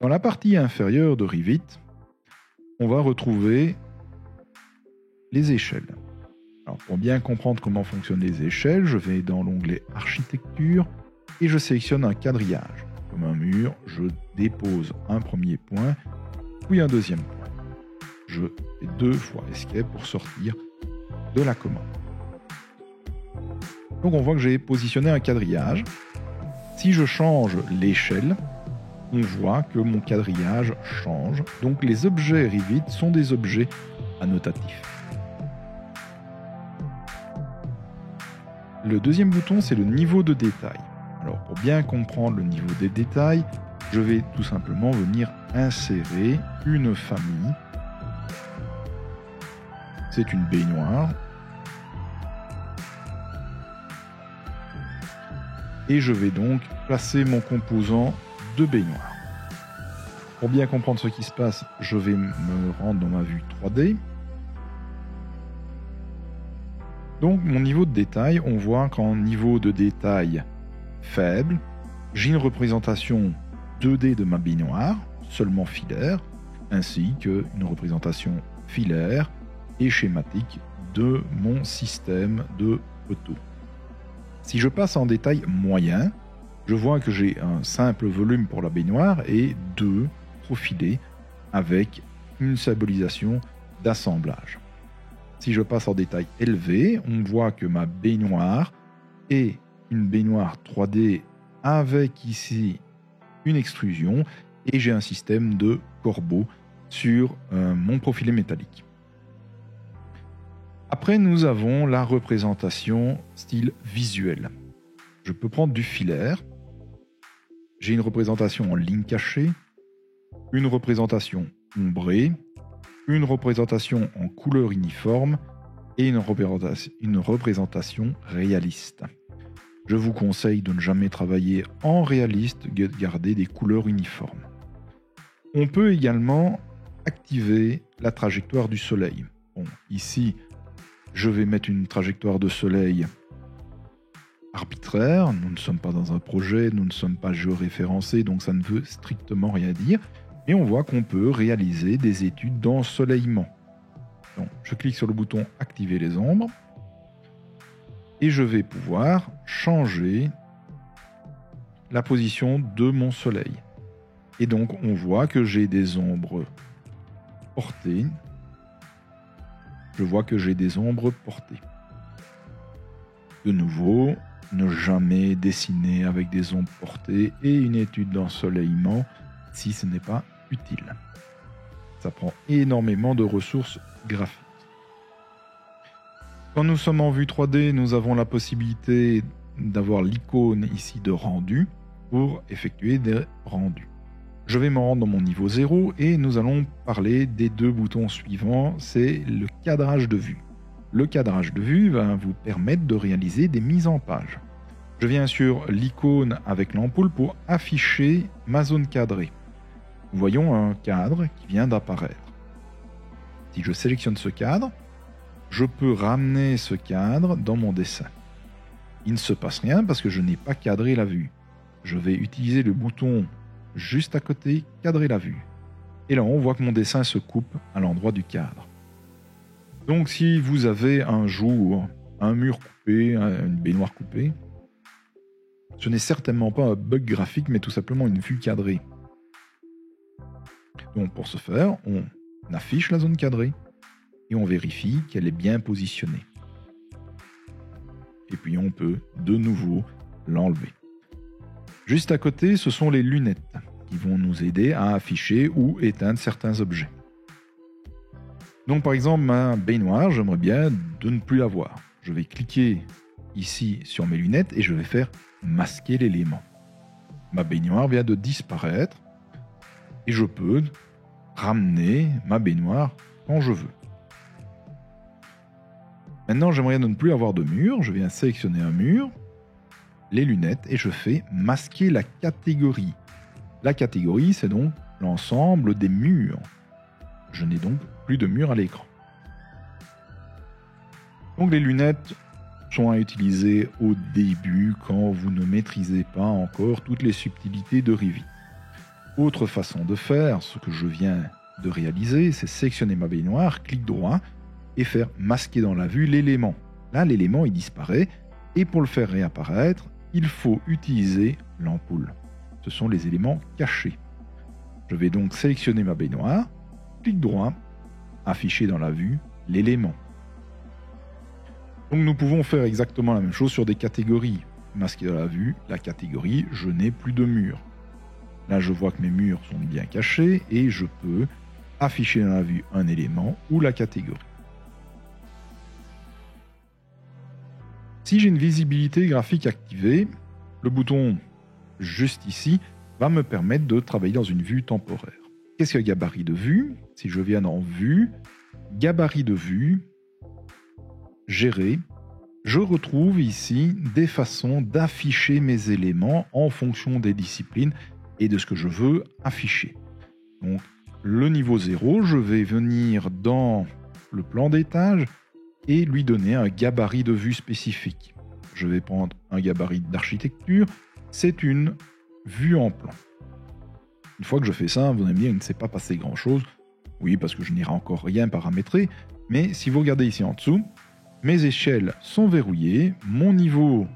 Dans la partie inférieure de Revit, on va retrouver les échelles. Alors, pour bien comprendre comment fonctionnent les échelles, je vais dans l'onglet Architecture et je sélectionne un quadrillage. Comme un mur, je dépose un premier point, puis un deuxième point. Je fais 2 fois Escape pour sortir de la commande. Donc on voit que j'ai positionné un quadrillage. Si je change l'échelle, on voit que mon quadrillage change. Donc les objets Revit sont des objets annotatifs. Le deuxième bouton, c'est le niveau de détail. Alors pour bien comprendre le niveau des détails, je vais tout simplement venir insérer une famille. C'est une baignoire. Et je vais donc placer mon composant de baignoire. Pour bien comprendre ce qui se passe, je vais me rendre dans ma vue 3D. Donc mon niveau de détail, on voit qu'en niveau de détail faible, j'ai une représentation 2D de ma baignoire, seulement filaire, ainsi qu'une représentation filaire et schématique de mon système de poteaux. Si je passe en détail moyen, je vois que j'ai un simple volume pour la baignoire et 2 profilés avec une symbolisation d'assemblage. Si je passe en détail élevé, on voit que ma baignoire est une baignoire 3D avec ici une extrusion et j'ai un système de corbeaux sur mon profilé métallique. Après, nous avons la représentation style visuel. Je peux prendre du filaire. J'ai une représentation en ligne cachée, une représentation ombrée, une représentation en couleur uniforme et une représentation réaliste. Je vous conseille de ne jamais travailler en réaliste, de garder des couleurs uniformes. On peut également activer la trajectoire du soleil. Bon, ici, je vais mettre une trajectoire de soleil arbitraire. Nous ne sommes pas dans un projet, nous ne sommes pas géoréférencés, donc ça ne veut strictement rien dire. Et on voit qu'on peut réaliser des études d'ensoleillement. Donc, je clique sur le bouton « Activer les ombres » et je vais pouvoir changer la position de mon soleil. Et donc, on voit que j'ai des ombres portées. Je vois que j'ai des ombres portées. De nouveau, ne jamais dessiner avec des ombres portées et une étude d'ensoleillement si ce n'est pas utile. Ça prend énormément de ressources graphiques. Quand nous sommes en vue 3D, nous avons la possibilité d'avoir l'icône ici de rendu pour effectuer des rendus. Je vais me rendre dans mon niveau 0 et nous allons parler des 2 boutons suivants, c'est le cadrage de vue. Le cadrage de vue va vous permettre de réaliser des mises en page. Je viens sur l'icône avec l'ampoule pour afficher ma zone cadrée. Nous voyons un cadre qui vient d'apparaître. Si je sélectionne ce cadre, je peux ramener ce cadre dans mon dessin. Il ne se passe rien parce que je n'ai pas cadré la vue. Je vais utiliser le bouton juste à côté, cadrer la vue. Et là, on voit que mon dessin se coupe à l'endroit du cadre. Donc si vous avez un jour un mur coupé, une baignoire coupée, ce n'est certainement pas un bug graphique, mais tout simplement une vue cadrée. Donc pour ce faire, on affiche la zone cadrée et on vérifie qu'elle est bien positionnée. Et puis on peut de nouveau l'enlever. Juste à côté, ce sont les lunettes qui vont nous aider à afficher ou éteindre certains objets. Donc par exemple, ma baignoire, j'aimerais bien de ne plus la voir. Je vais cliquer ici sur mes lunettes et je vais faire masquer l'élément. Ma baignoire vient de disparaître et je peux ramener ma baignoire quand je veux. Maintenant, j'aimerais ne plus avoir de mur. Je viens sélectionner un mur, les lunettes et je fais masquer la catégorie. La catégorie, c'est donc l'ensemble des murs. Je n'ai donc plus de mur à l'écran. Donc les lunettes sont à utiliser au début quand vous ne maîtrisez pas encore toutes les subtilités de Revit. Autre façon de faire, ce que je viens de réaliser, c'est sélectionner ma baignoire, clic droit et faire masquer dans la vue l'élément. Là, l'élément il disparaît et pour le faire réapparaître, il faut utiliser l'ampoule. Ce sont les éléments cachés. Je vais donc sélectionner ma baignoire, clic droit, afficher dans la vue l'élément. Donc nous pouvons faire exactement la même chose sur des catégories. Masquer dans la vue, la catégorie, je n'ai plus de murs. Là, je vois que mes murs sont bien cachés et je peux afficher dans la vue un élément ou la catégorie. Si j'ai une visibilité graphique activée, le bouton juste ici va me permettre de travailler dans une vue temporaire. Qu'est-ce que gabarit de vue? Si je viens dans vue, gabarit de vue, gérer, je retrouve ici des façons d'afficher mes éléments en fonction des disciplines et de ce que je veux afficher. Donc le niveau 0, je vais venir dans le plan d'étage et lui donner un gabarit de vue spécifique. Je vais prendre un gabarit d'architecture, c'est une vue en plan. Une fois que je fais ça, vous allez me dire, il ne s'est pas passé grand chose. Oui, parce que je n'ai encore rien paramétré, mais si vous regardez ici en dessous, mes échelles sont verrouillées, mon niveau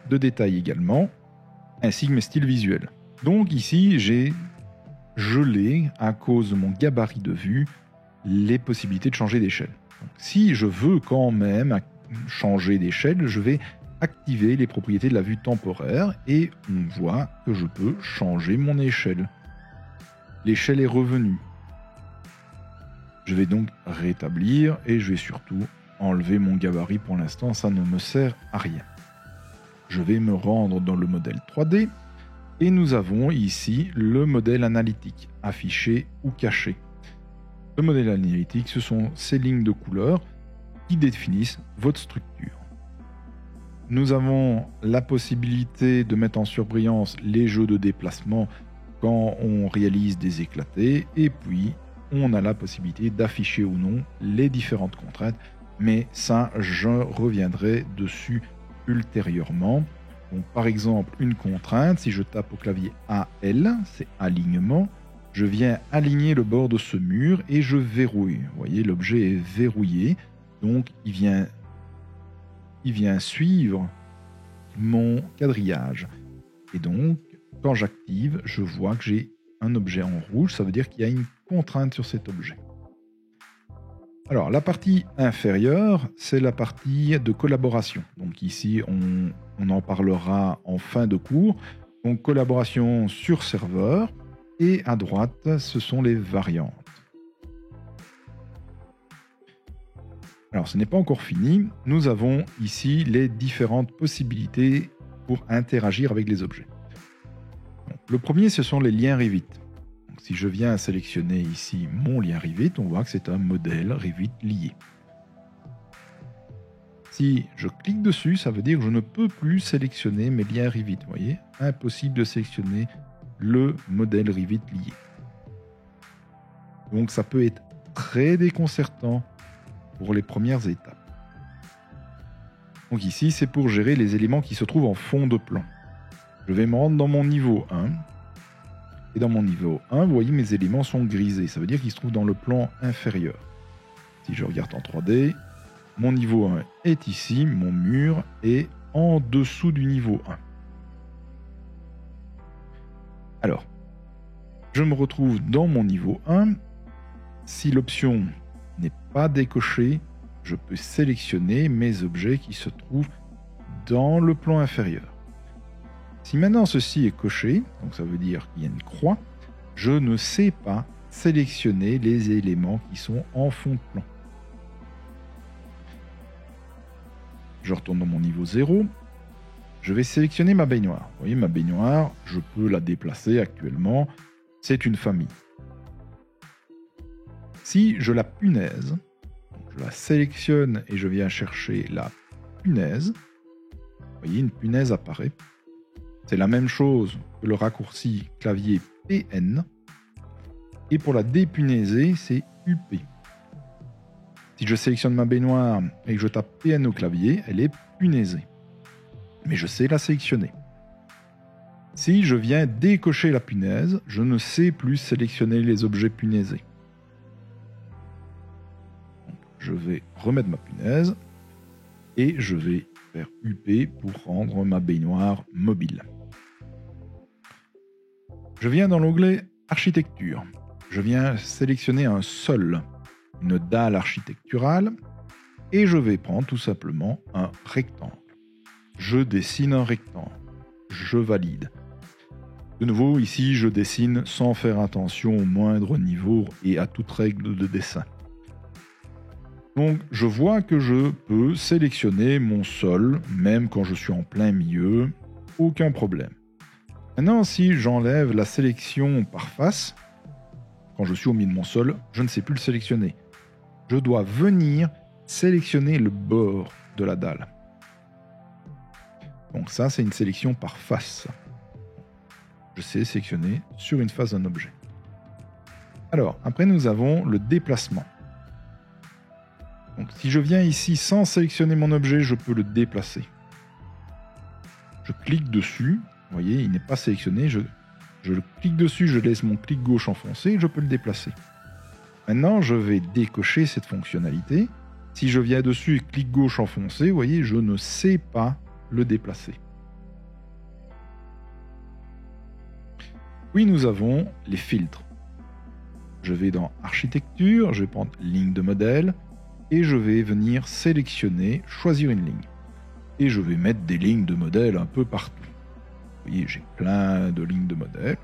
de détail également, ainsi que mes styles visuels. Donc ici, j'ai gelé, à cause de mon gabarit de vue, les possibilités de changer d'échelle. Si je veux quand même changer d'échelle, je vais activer les propriétés de la vue temporaire et on voit que je peux changer mon échelle. L'échelle est revenue. Je vais donc rétablir et je vais surtout enlever mon gabarit pour l'instant, ça ne me sert à rien. Je vais me rendre dans le modèle 3D et nous avons ici le modèle analytique, affiché ou caché. Le modèle analytique, ce sont ces lignes de couleurs qui définissent votre structure. Nous avons la possibilité de mettre en surbrillance les jeux de déplacement quand on réalise des éclatés et puis on a la possibilité d'afficher ou non les différentes contraintes. Mais ça, je reviendrai dessus ultérieurement. Donc, par exemple, une contrainte, si je tape au clavier AL, c'est alignement, je viens aligner le bord de ce mur et je verrouille. Vous voyez, l'objet est verrouillé, donc il vient suivre mon quadrillage. Et donc, quand j'active, je vois que j'ai un objet en rouge, ça veut dire qu'il y a une contrainte sur cet objet. Alors, la partie inférieure, c'est la partie de collaboration. Donc ici, on en parlera en fin de cours. Donc, collaboration sur serveur. Et à droite, ce sont les variantes. Alors, ce n'est pas encore fini. Nous avons ici les différentes possibilités pour interagir avec les objets. Donc, le premier, ce sont les liens Revit. Si je viens sélectionner ici mon lien Revit, on voit que c'est un modèle Revit lié. Si je clique dessus, ça veut dire que je ne peux plus sélectionner mes liens Revit. Vous voyez, impossible de sélectionner le modèle Revit lié. Donc ça peut être très déconcertant pour les premières étapes. Donc ici, c'est pour gérer les éléments qui se trouvent en fond de plan. Je vais me rendre dans mon niveau 1. Et dans mon niveau 1, vous voyez, mes éléments sont grisés. Ça veut dire qu'ils se trouvent dans le plan inférieur. Si je regarde en 3D, mon niveau 1 est ici, mon mur est en dessous du niveau 1. Alors, je me retrouve dans mon niveau 1. Si l'option n'est pas décochée, je peux sélectionner mes objets qui se trouvent dans le plan inférieur. Si maintenant ceci est coché, donc ça veut dire qu'il y a une croix, je ne sais pas sélectionner les éléments qui sont en fond de plan. Je retourne dans mon niveau 0. Je vais sélectionner ma baignoire. Vous voyez, ma baignoire, je peux la déplacer actuellement. C'est une famille. Si je la punaise, je la sélectionne et je viens chercher la punaise, vous voyez, une punaise apparaît. C'est la même chose que le raccourci clavier PN. Et pour la dépunaiser, c'est UP. Si je sélectionne ma baignoire et que je tape PN au clavier, elle est punaisée. Mais je sais la sélectionner. Si je viens décocher la punaise, je ne sais plus sélectionner les objets punaisés. Donc, je vais remettre ma punaise et je vais faire UP pour rendre ma baignoire mobile. Je viens dans l'onglet Architecture. Je viens sélectionner un sol, une dalle architecturale, et je vais prendre tout simplement un rectangle. Je dessine un rectangle. Je valide. De nouveau, ici, je dessine sans faire attention au moindre niveau et à toute règle de dessin. Donc, je vois que je peux sélectionner mon sol, même quand je suis en plein milieu, aucun problème. Maintenant, si j'enlève la sélection par face, quand je suis au milieu de mon sol, je ne sais plus le sélectionner. Je dois venir sélectionner le bord de la dalle. Donc ça, c'est une sélection par face. Je sais sélectionner sur une face d'un objet. Alors, après, nous avons le déplacement. Donc, si je viens ici sans sélectionner mon objet, je peux le déplacer. Je clique dessus. Vous voyez, il n'est pas sélectionné. Je clique dessus, je laisse mon clic gauche enfoncé et je peux le déplacer. Maintenant, je vais décocher cette fonctionnalité. Si je viens dessus et clic gauche enfoncé, vous voyez, je ne sais pas le déplacer. Puis nous avons les filtres. Je vais dans Architecture, je vais prendre ligne de modèle et je vais venir sélectionner, choisir une ligne. Et je vais mettre des lignes de modèle un peu partout. Vous voyez, j'ai plein de lignes de modèle.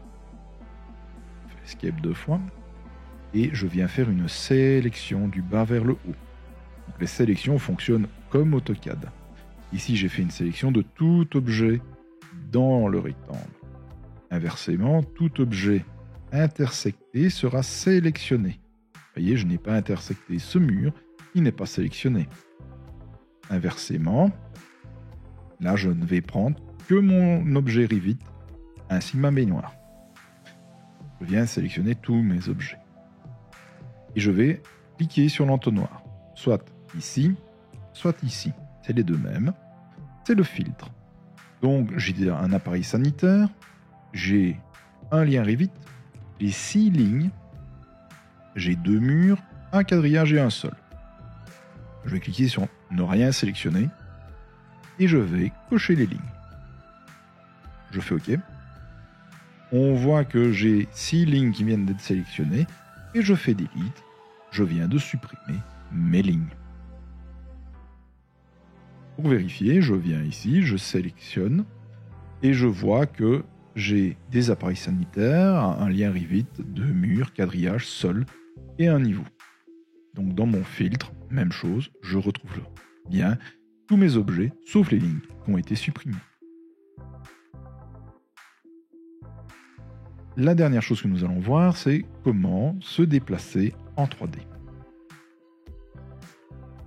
Je fais escape 2 fois. Et je viens faire une sélection du bas vers le haut. Donc les sélections fonctionnent comme AutoCAD. Ici, j'ai fait une sélection de tout objet dans le rectangle. Inversement, tout objet intersecté sera sélectionné. Vous voyez, je n'ai pas intersecté ce mur, il n'est pas sélectionné. Inversement, là, je ne vais prendre que mon objet Revit, ainsi ma baignoire. Je viens sélectionner tous mes objets. Et je vais cliquer sur l'entonnoir, soit ici, soit ici. C'est les deux mêmes. C'est le filtre. Donc, j'ai un appareil sanitaire, j'ai un lien Revit, j'ai 6 lignes, j'ai 2 murs, un quadrillage et un sol. Je vais cliquer sur ne rien sélectionner et je vais cocher les lignes. Je fais OK. On voit que j'ai 6 lignes qui viennent d'être sélectionnées et je fais Delete. Je viens de supprimer mes lignes. Pour vérifier, je viens ici, je sélectionne et je vois que j'ai des appareils sanitaires, un lien Revit, 2 murs, quadrillage, sol et un niveau. Donc dans mon filtre, même chose, je retrouve bien tous mes objets, sauf les lignes qui ont été supprimées. La dernière chose que nous allons voir, c'est comment se déplacer en 3D.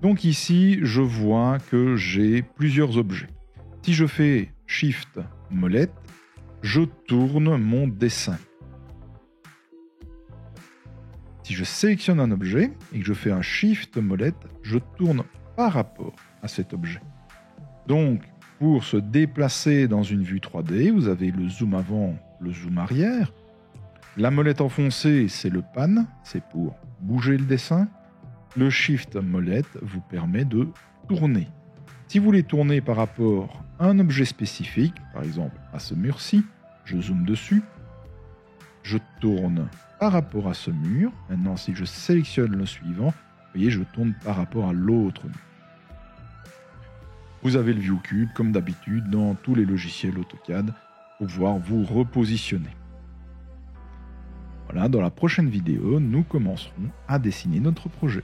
Donc ici, je vois que j'ai plusieurs objets. Si je fais Shift molette, je tourne mon dessin. Si je sélectionne un objet et que je fais un Shift molette, je tourne par rapport à cet objet. Donc, pour se déplacer dans une vue 3D, vous avez le zoom avant, le zoom arrière. La molette enfoncée, c'est le pan, c'est pour bouger le dessin. Le Shift molette vous permet de tourner. Si vous voulez tourner par rapport à un objet spécifique, par exemple à ce mur-ci, je zoome dessus, je tourne par rapport à ce mur. Maintenant, si je sélectionne le suivant, vous voyez, je tourne par rapport à l'autre mur. Vous avez le View Cube, comme d'habitude, dans tous les logiciels AutoCAD, pour pouvoir vous repositionner. Voilà, dans la prochaine vidéo, nous commencerons à dessiner notre projet.